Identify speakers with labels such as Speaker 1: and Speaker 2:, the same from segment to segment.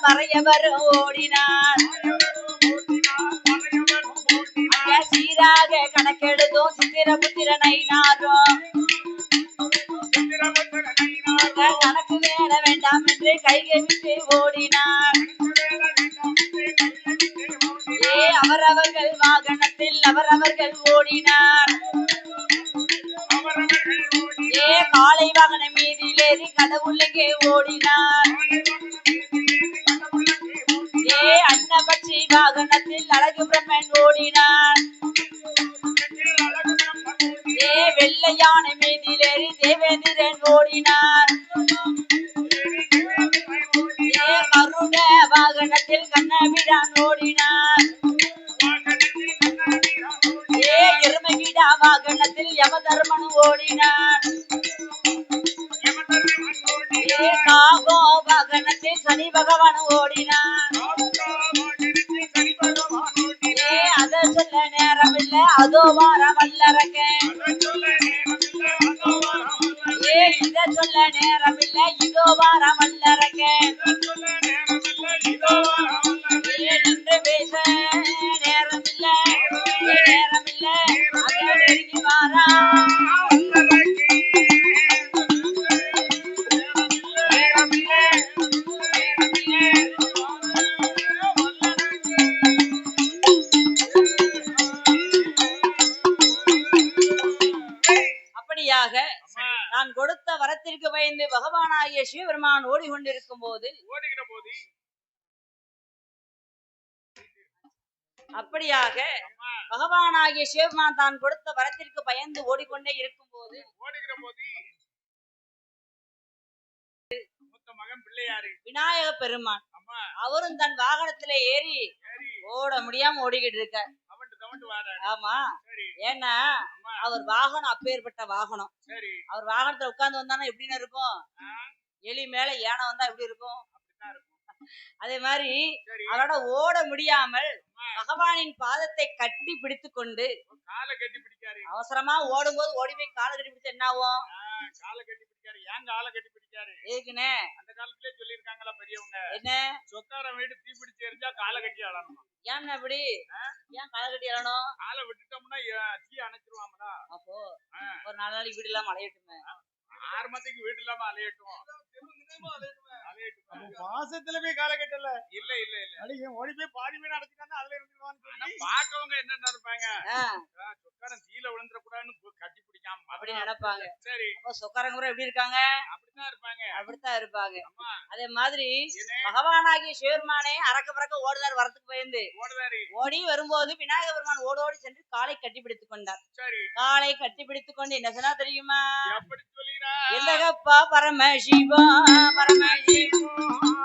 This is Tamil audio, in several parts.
Speaker 1: மறையவரும் ஓடினார். சீராக கணக்கெடுத்தும் சித்திரபுத்திரனை நாரும் கணக்கு வேற வேண்டாம் என்று கைகை விட்டு ஓடினார். அவரவர்கள் வாகனத்தில் அவரவர்கள் ஓடினார். காளை வாகன மீதில் ஏறி கடவுளுங்கே ஓடினார். அன்னபட்சி வாகனத்தில் அழகு பிரம்மன் ஓடினார். வெள்ளை யானை மீதில் ஏறி தேவேந்திரன் ஓடினார். கருட வாகனத்தில் கண்ணபிரான் ஓடினார். எருமகிடா வாகனத்தில் யமதர்மன் ஓடினார். காகோ வாகனத்தில் சனி பகவான் ஓடினார். அத சொல்ல நேரமில்ல அதோ வார வல்லரக்க. இத சொல்ல நேரமில்ல இதோ வார வல்லரக்க. நின்று பேச நேரமில்ல நேரமில்ல அங்கே நெருங்கி வாரா. நான் கொடுத்த வரத்திற்கு பயந்து பகவானாகிய சிவபெருமான் ஓடிக்கொண்டிருக்கும் போது அப்படியாக பகவானாகிய சிவபெருமான் தான் கொடுத்த வரத்திற்கு பயந்து ஓடிக்கொண்டே இருக்கும் போது விநாயக பெருமான் அவரும் தன் வாகனத்துல ஏறி ஓட முடியாம ஓடிக்கிட்டு இருக்க. ஆமா, ஏன்னா அவர் வாகனம் அப்பேற்பட்ட வாகனம். அவர் வாகனத்துல உட்கார்ந்து வந்தானா எப்படின்னு இருக்கும்? எலி மேல யானை வந்தா எப்படி இருக்கும்? அதே மாதிரி அவரோட ஓட முடியாமல் பகவானின் பாதத்தை கட்டி பிடித்து கொண்டு அவசரமா ஓடும் போது ஓடி போய் காலை கட்டி பிடிச்சா என்ன ஆகும்? ஏற்கனவே அந்த காலத்திலே சொல்லிருக்காங்களா பெரியவங்க, என்ன சொக்கார வீடு தீ பிடிச்சு எரிஞ்சா காலை கட்டி அழணும். ஏன் அப்படி? ஏன் காலை கட்டி அழணும்? காலை விட்டுட்டோம்னா தீ அணைச்சிருவாங்களா? அப்போ ஒரு 4 நாளைக்கு வீடு இல்லாம அலையட்டுமே, 6 மாசத்துக்கு வீடு இல்லாம அலையட்டும். மாசத்துல போய் காலை கட்டல. இல்ல இல்ல இல்ல, அடிக்க ஓடி போய் பாதி வீடு அடைச்சிட்டாங்க. அதுல இருந்துருவான்னு பாக்கவங்க என்ன நினைப்பாங்க, சொக்காரன் தீல விழுந்துட கூடாதுன்னு கட்டி பிடிக்காம அப்படி நினைப்பாங்க. சரி, அப்போ சொக்காரங்க கூட எப்படி இருக்காங்க? அப்படித்தான் இருப்பாங்க. அப்படித்தான் இருப்பாங்க. அதே மாதிரி பகவானாகிய சிவபெருமானே அரக்க பறக்க ஓடுதார் வரத்துக்கு பயந்து ஓடி வரும்போது விநாயக பெருமான் ஓடோடி சென்று காலை கட்டி பிடித்துக் கொண்டார். காலை கட்டி பிடித்துக் கொண்டு என்ன சொன்னா தெரியுமா? இல்லகப்பா பரமசிவா பரமசிவா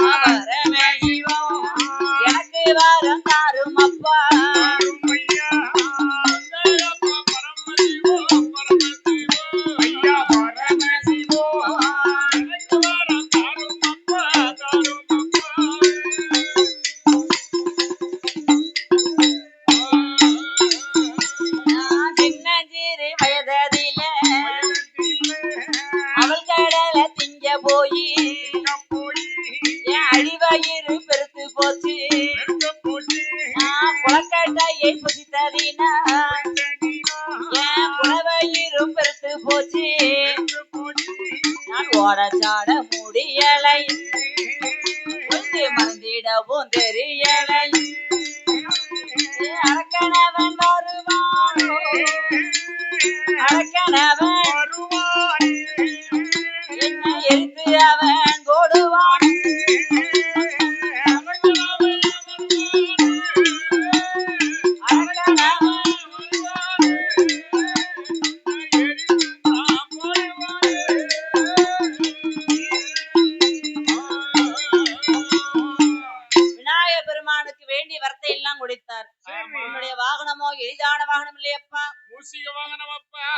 Speaker 1: பரமசிவா எனக்கு வரம் தாரும் அப்பா. போய் என் அடிவயிறு பெருத்து போச்சு, குளக்கட்டையை புசித்ததினா என் குளவயிறும் பெருத்து போச்சு. நான் ஓடச்சாட முடியலை, கொஞ்சம் மறந்திடவும் தெரியலை. அரக்கனவன் வருவானோ அரக்கனவன் என்ன எரித்து அவன் போடுவான். விநாயக பெருமானுக்கு வேண்டிய வரத்தை எல்லாம் கொடுத்தார். உன்னுடைய வாகனமோ எளிதான வாகனம் இல்லையப்பா,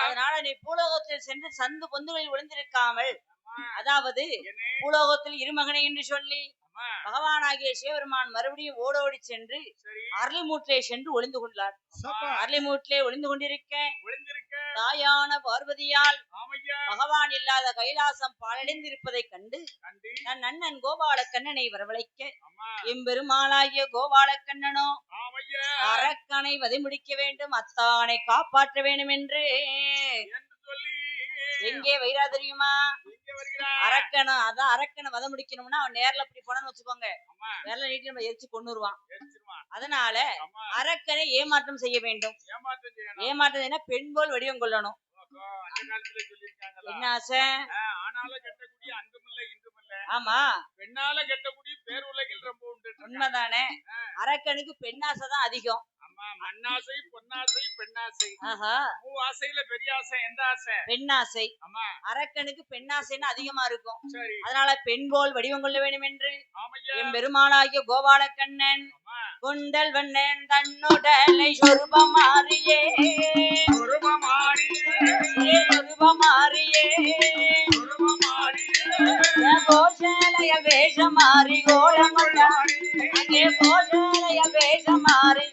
Speaker 1: அதனால நீ பூலோகத்தில் சென்று சந்து பொந்துகளில் ஒளிந்திருக்காமல், அதாவது பூலோகத்தில் இருமகனை என்று சொல்லி
Speaker 2: பகவானாகிய சிவபெருமான் மறுபடியும் ஓடோடி சென்று அரளிமூட்டிலே சென்று ஒளிந்து கொண்டார். அரளிமூட்டிலே ஒளிந்து கொண்டிருக்க தாயான பார்வதியால் பகவான் இல்லாத கைலாசம் பாழடைந்திருப்பதை கண்டு தன் அண்ணன் கோபால கண்ணனை வரவழைக்க எம்பெருமாளாகிய கோபால கண்ணனோ அரக்கனை வதைமுடிக்க வேண்டும், அத்தானை காப்பாற்ற வேண்டும் என்று எங்கே வைரா தெரியுமா? அரக்கனும் அதான் அரக்கனை வத முடிக்கணும்னா அவன் நேர்ல அப்படி போனான்னு வச்சுக்கோங்க, நேர்ல நீட்டி நம்ம எரிச்சு கொன்னுருவான். அதனால அரக்கனை ஏமாற்றம் செய்ய வேண்டும். ஏமாற்றம் பெண் போல் வடிவம் கொள்ளணும். என்ன ஆசை? ஆமா, பெண்ணால கெட்டக்கூடிய பேர் உலகில் ரொம்ப உண்டு. உண்மைதானே? அரக்கனுக்கு பெண்ணாசை தான் அதிகம். மண்ணாசை, பொன்னாசை, பெண்ணாசை. ஆசையில பெரிய ஆசை எந்த ஆசை? பெண்ணாசை. அரக்கனுக்கு பெண்ணாசைன்னு அதிகமா இருக்கும். அதனால பெண் போல் வடிவம் கொள்ள வேண்டும் என்று என் பெருமாளாகிய கோபால கண்ணன் கொண்டல் வண்ணன் தன்னுடலை சொருபமாறியே கோஷலய வேஷமாறி கோலமொண்டாரி, அங்கே கோஷலய வேஷமாறி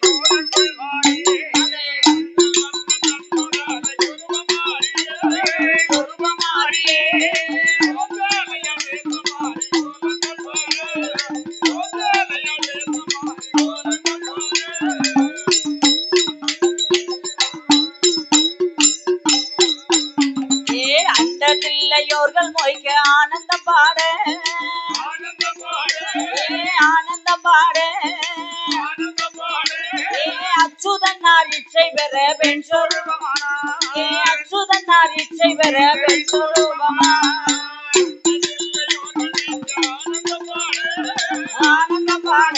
Speaker 2: அண்டத்தில்லையோர்கள் மொய்க்க ஆனந்தம் பாட ஆனந்தம் பாட அச்சுதன்னார் இச்சை பெற பெண் சொருபமானா, அச்சுதன்னார் இச்சை பெற பெண் சொருபமா ஆனந்தம் பாட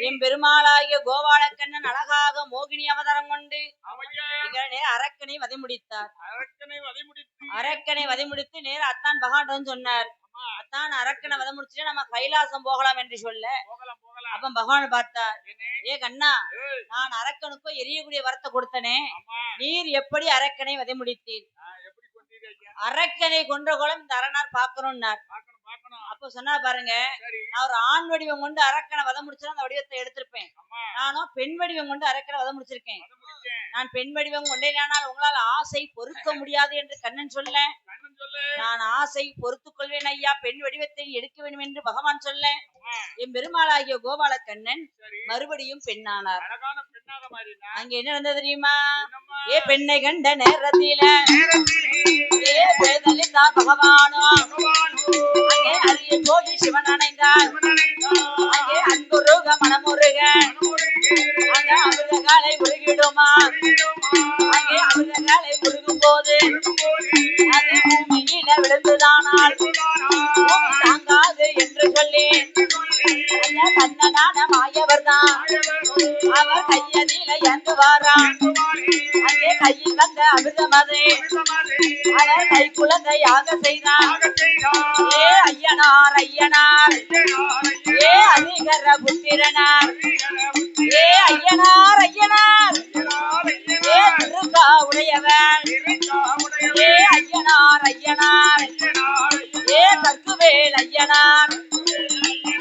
Speaker 2: என் பெருமாளாகிய கோபாலக்கண்ணன் அழகாக மோகினி அவதாரம் கொண்டு அரக்கனை வதை முடித்தார். அரக்கனை வதை முடித்து நேர அத்தான் பகவான் சொன்னார், அத்தான் அரக்கனை வதை முடிச்சுட்டு நம்ம கைலாசம் போகலாம் என்று சொல்ல, அப்ப பகவான் பார்த்தார், ஏ கண்ணா, நான் அரக்கனுக்கோ எரியக்கூடிய வரத்தை கொடுத்தனே, நீர் எப்படி அரக்கனை வதை முடித்தீர்? அரக்கனை கொன்ற கோலம் இந்த அரணார் பார்க்கணும்னார். அப்ப சொன்னா பாருங்க, நான் ஒரு ஆண் வடிவம் கொண்டு அரக்கனை வத முடிச்சா அந்த வடிவத்தை எடுத்திருப்பேன். நானும் பெண் வடிவம் கொண்டு அரக்கனை வத முடிச்சிருக்கேன். நான் பெண் வடிவம் கொண்டேனால் உங்களால் ஆசை பொறுக்க முடியாது என்று கண்ணன் சொல்ல, நான் ஆசை பொறுத்துக் கொள்வேன் ஐயா, பெண் வடிவத்தை எடுக்க வேண்டும் என்று பகவான் சொல்ல, என் பெருமாளாகிய கோபால கண்ணன் மறுபடியும் பெண்ணானார். அங்க என்ன நடந்தது தெரியுமா? ஏ பெண்ணை கண்ட நேரத்தில பகவானோ அங்கே அரிய போகி சிவன் அணைந்தார். அங்கே அன்புருக மனமுருக அங்க அமிர்தகாலை உருகிடுமா, அங்கே அமிர்தகாலை உருகும் போது அது பூமியில விழுந்துதானால் தாங்காது என்று சொல்லி அந்த கண்ணனான மாயவர் தான் அவர் கையதில எந்து வாரான். அங்கே கையில் வந்த அமிர்தமதை அவர் கை குழந்தையாக செய்தார். ஏ ஐயனார் ஐயனார், ஏ அதிகர புத்திரனார், ஏ ஐயனார் ஐயனார், ஏ திருக்கா உடையவர், ஏ ஐயனார் ஐயனார், ஏ கற்குவேல் ஐயனார்,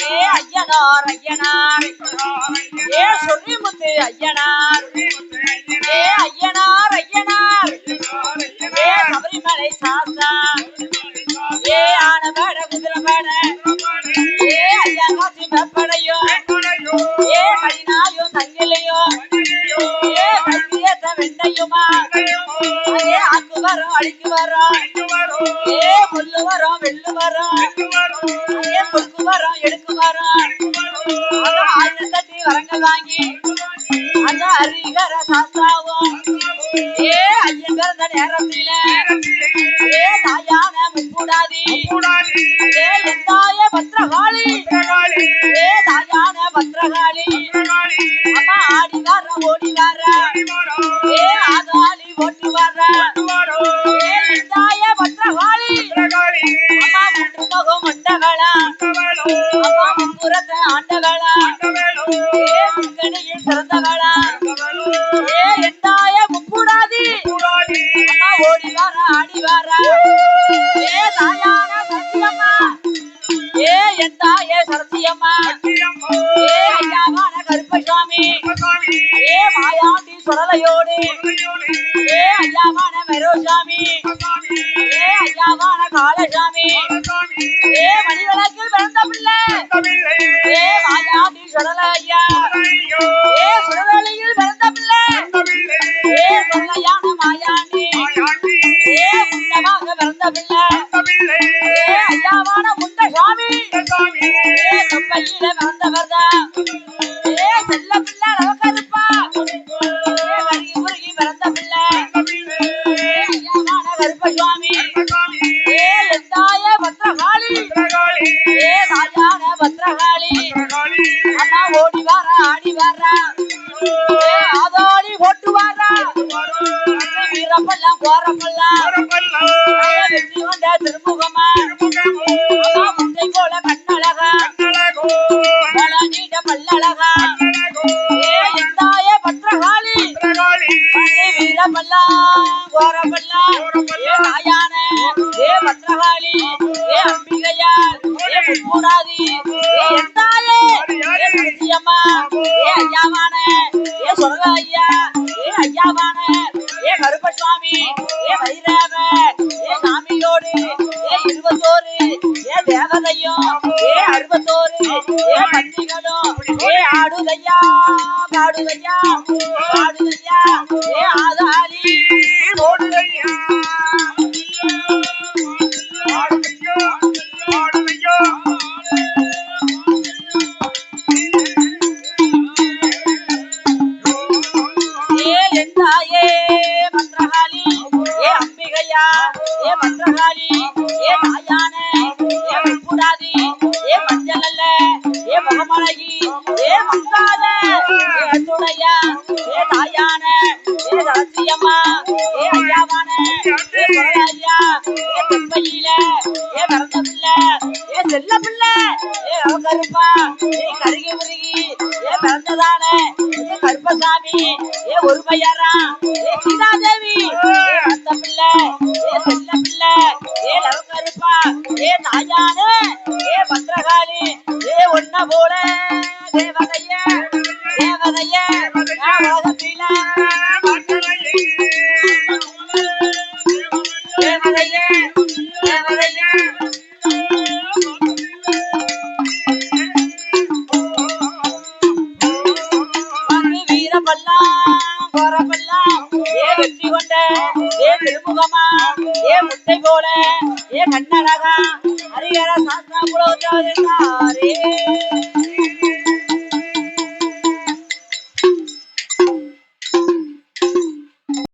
Speaker 2: ஏ ஐயனார் ஐயனார், ஏ சொல்லிமுத்து ஐயனார், ஏ ஐயனார் ஐயனார், ஏ சபரிமலை சாஸ்தா, ஏ ஆனபட குதிரபட, ஏ ஐயா காசி பப்படையோ, ஏ கடினாயோ தங்கிலையோ, ஏ கல்வியத்த வெண்டையுமா, ஏ ஆக்கு வரோம் அடிக்கு வரோம், ஏ முள்ளு வரோம் வெள்ளு வரோம், ஏ பொறுக்கு வரோம் எடுக்கு வரோம், ஆயிரம் தட்டி வரங்கள் வாங்கி அந்த அரிகர சாஸ்தாவும் ஏ ஐயன் பிறந்த நேரத்தில ஏ தாயான முக்கூடாதி, ஏ எந்தாய பத்ரகாளி, ஏ தாயான பத்ரகாளி அம்மா ஆடி வர ஓடி வர, ஏ ஆதாளி ஓட்டு வர, ஏ எந்தாய பத்ரகாளி அம்மா முற்றுமுகம் மண்டகளா, அம்மா முப்புறத்த ஆண்டகளா, தாயான சரசியம்மா ஏ என் தாயே சரசியம்மா ஏ ஐயாவான கருப்பசாமி ஏ மாயாண்டி சுடலையோடு ஏ ஐயாவான மெரோசாமி ஏ ஐயாவான காளசாமி ஏ மணிவிளக்கில் பிறந்த பிள்ளை ஏ மாயாண்டி சுடலையா ஏ சுடலையில் பிறந்த பிள்ளை ஏ சுடலையான மாயாண்டி ஏ முன்னமாக பிறந்த பிள்ளை ஏ ஐயாவான முண்டசாமி ஏ தொப்பையில பிறந்தவர்தான் ஏ செல்ல பிள்ளை நமக்கருப்பா ஏ கருகி முருகி பிறந்த பிள்ளை ஏ ஐயாவான கருப்பசாமி ஏ எந்தாய பத்ரகாளி ஏ தாயான பத்ரகாளி அம்மா ஓடி வாரா ஆடி வாரா ஏ ஆதோடி போட்டு வாரா வீரப்பெல்லாம் கோரப்பெல்லாம் வெற்றி கொண்ட திருமுகமா அம்மா முட்டை போல கண்ணழகா நீண்ட பல்லழகா ஏ எந்தாய பத்ரகாளி வீரப்பெல்லாம் கோரப்பெல்லாம் ஏ தாயான ஏ பத்ரகாளி ஏ அம்பிகையால் ஏ முக்கூடாதி ஏ எந்தாயே ஏ சரசியம்மா ஏ ஐயாவான ஏ சொர்க்க ஐயா ஏ ஐயாவான ஏ கருப்பசாமி ஏ வைரவ ஏ சாமியோடு ஏ 21 ஏ தேவதையும் ஏ 61 ஏ பந்திகளும் ஏ ஆடுதையா பாடுதையா பாடுதையா ஏ ஆதாளி ஓடுதையா ஏ எந்தாயே பத்ரகாளி ஏ அம்பிகையா ஏ பத்ரகாளி ஏ தாயான ஏ முக்கூடாதி ஏ மஞ்சள் அல்ல ஏ முகமழகி ஏ மங்காத ஏ துணையா ஏ தாயான ஏ சரசியம்மா ஏ ஐயாவான ஏ குரலையா ஏ தெப்பையில ஏ பிறந்த பிள்ளை ஏ செல்ல பிள்ளை ஏ கருப்பா ஏ கருகி முருகி ஏ பிறந்ததான ஏ கருப்பசாமி ஏ ஒருமையாரா ஏ சீதாதேவி ஏ அந்த பிள்ளை ஏ செல்ல பிள்ளை ஏ கருப்பா ஏ தாயான ஏ பத்ரகாளி ஏ ஒன்ன போல தேவதைய தேவதைய உலகத்தில தேவதைய தேவதைய வீரப்பெல்லாம் கோரப்பெல்லாம் ஏ வெற்றி கொண்ட ஏ திருமுகமா ஏ முட்டை போல ஏ கண்ணழகா ஹரிஹர சாஸ்திரம் புலோத்தாரே